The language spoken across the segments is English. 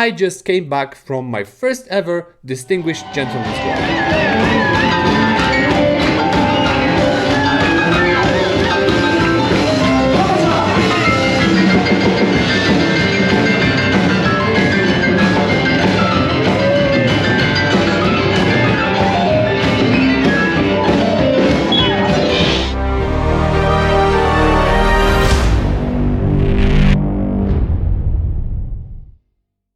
I just came back from my first ever Distinguished Gentleman's Ride.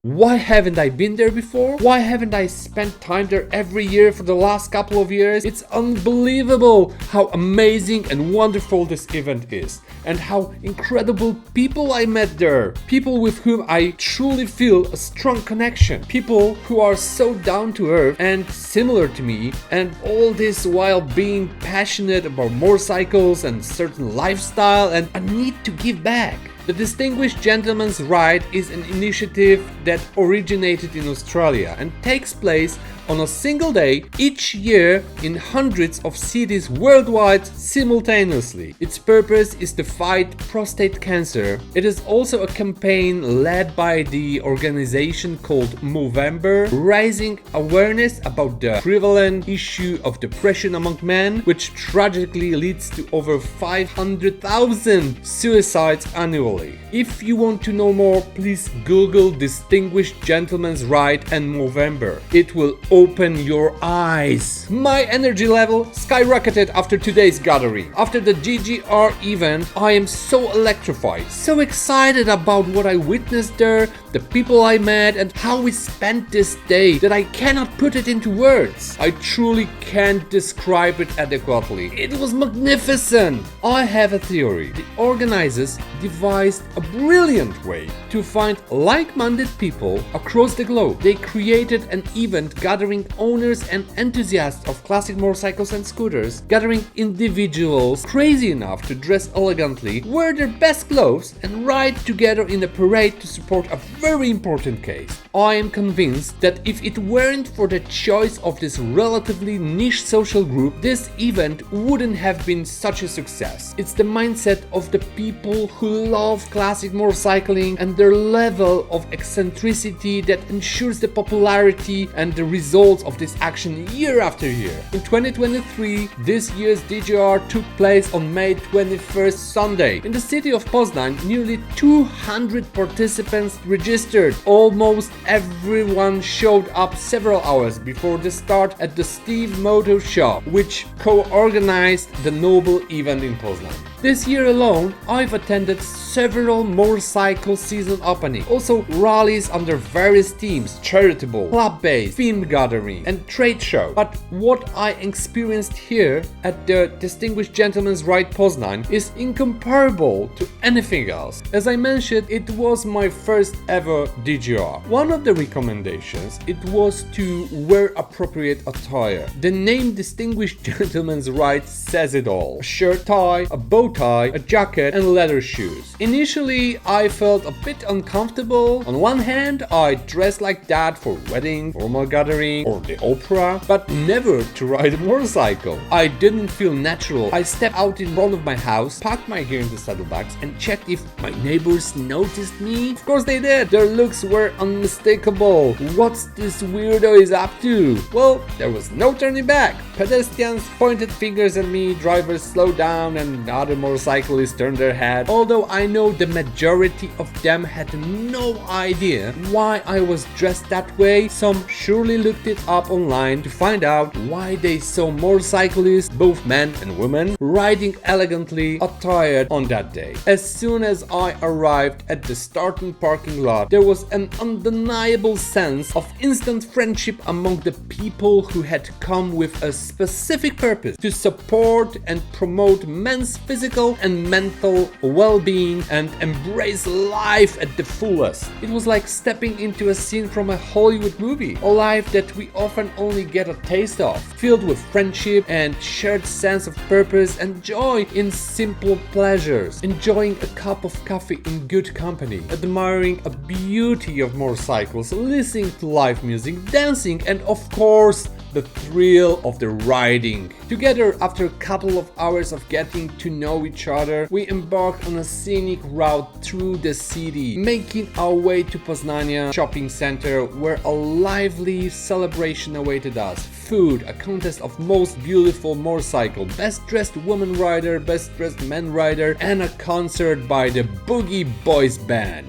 Why haven't I been there before? Why haven't I spent time there every year for the last couple of years? It's unbelievable how amazing and wonderful this event is, and how incredible people I met there. People with whom I truly feel a strong connection. People who are so down to earth and similar to me, and all this while being passionate about motorcycles and certain lifestyle and a need to give back. The Distinguished Gentleman's Ride is an initiative that originated in Australia and takes place on a single day each year in hundreds of cities worldwide simultaneously. Its purpose is to fight prostate cancer. It is also a campaign led by the organization called Movember, raising awareness about the prevalent issue of depression among men, which tragically leads to over 500,000 suicides annually. If you want to know more, please Google Distinguished Gentleman's Ride and Movember. It will open your eyes. My energy level skyrocketed after today's gathering. After the DGR event, I am so electrified, so excited about what I witnessed there, the people I met, and how we spent this day that I cannot put it into words. I truly can't describe it adequately. It was magnificent. I have a theory. The organizers devised a brilliant way to find like-minded people across the globe. They created an event gathering owners and enthusiasts of classic motorcycles and scooters, gathering individuals crazy enough to dress elegantly, wear their best clothes, and ride together in a parade to support a very important case. I am convinced that if it weren't for the choice of this relatively niche social group, this event wouldn't have been such a success. It's the mindset of the people who love classic motorcycling and their level of eccentricity that ensures the popularity and the results of this action year after year. In 2023, this year's DGR took place on May 21st, Sunday. In the city of Poznan, nearly 200 participants registered. Almost everyone showed up several hours before the start at the Steve Moto shop, which co-organized the noble event in Poznan. This year alone, I've attended several motorcycle season openings, also rallies under various themes, charitable, club-based, themed gathering, and trade show. But what I experienced here at the Distinguished Gentleman's Ride Poznan is incomparable to anything else. As I mentioned, it was my first ever DGR. One of the recommendations, it was to wear appropriate attire. The name Distinguished Gentleman's Ride says it all. A shirt tie, a bow tie, a jacket, and leather shoes. Initially, I felt a bit uncomfortable. On one hand, I dressed like that for wedding, formal gathering, or the opera, but never to ride a motorcycle. I didn't feel natural. I stepped out in front of my house, packed my gear in the saddlebags, and checked if my neighbors noticed me. Of course they did. Their looks were unmistakable. What's this weirdo is up to? Well, there was no turning back. Pedestrians pointed fingers at me, drivers slowed down, and other motorcyclists turned their head. Although I know the majority of them had no idea why I was dressed that way, some surely looked it up online to find out why they saw motorcyclists, both men and women, riding elegantly attired on that day. As soon as I arrived at the starting parking lot, there was an undeniable sense of instant friendship among the people who had come with a specific purpose to support and promote men's physical and mental well-being and embrace life at the fullest. It was like stepping into a scene from a Hollywood movie, a life that we often only get a taste of, filled with friendship and shared sense of purpose and joy in simple pleasures, enjoying a cup of coffee in good company, admiring a beauty of motorcycles, listening to live music, dancing, and of course, the thrill of the riding. Together, after a couple of hours of getting to know each other, we embarked on a scenic route through the city, making our way to Poznania shopping center, where a lively celebration awaited us. Food, a contest of most beautiful motorcycle, best dressed woman rider, best dressed man rider, and a concert by the Boogie Boys band.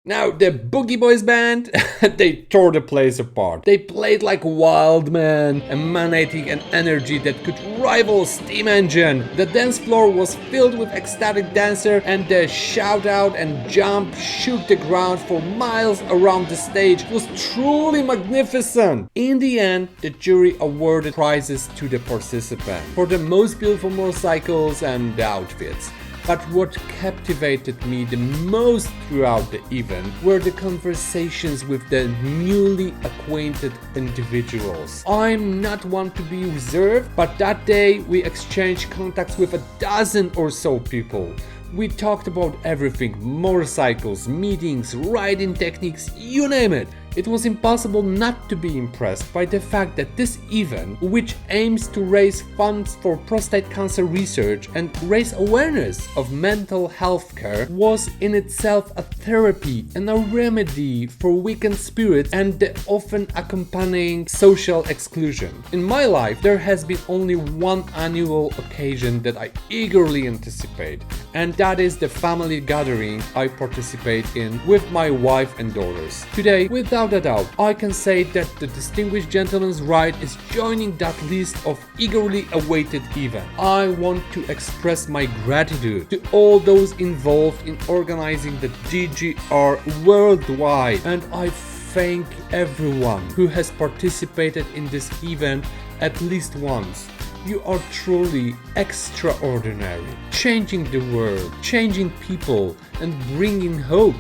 Now, the Boogie Boys band, they tore the place apart. They played like wild men, emanating an energy that could rival a steam engine. The dance floor was filled with ecstatic dancers, and the shout out and jump shook the ground for miles around the stage. It was truly magnificent. In the end, the jury awarded prizes to the participants for the most beautiful motorcycles and the outfits. But what captivated me the most throughout the event were the conversations with the newly acquainted individuals. I'm not one to be reserved, but that day we exchanged contacts with a dozen or so people. We talked about everything: motorcycles, meetings, riding techniques, you name it. It was impossible not to be impressed by the fact that this event, which aims to raise funds for prostate cancer research and raise awareness of mental health care, was in itself a therapy and a remedy for weakened spirits and the often accompanying social exclusion. In my life, there has been only one annual occasion that I eagerly anticipate, and that is the family gathering I participate in with my wife and daughters. Today, without a doubt, I can say that the Distinguished Gentleman's Ride is joining that list of eagerly awaited events. I want to express my gratitude to all those involved in organizing the DGR worldwide, and I thank everyone who has participated in this event at least once. You are truly extraordinary, changing the world, changing people, and bringing hope.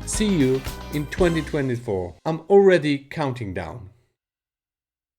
See you in 2024. I'm already counting down.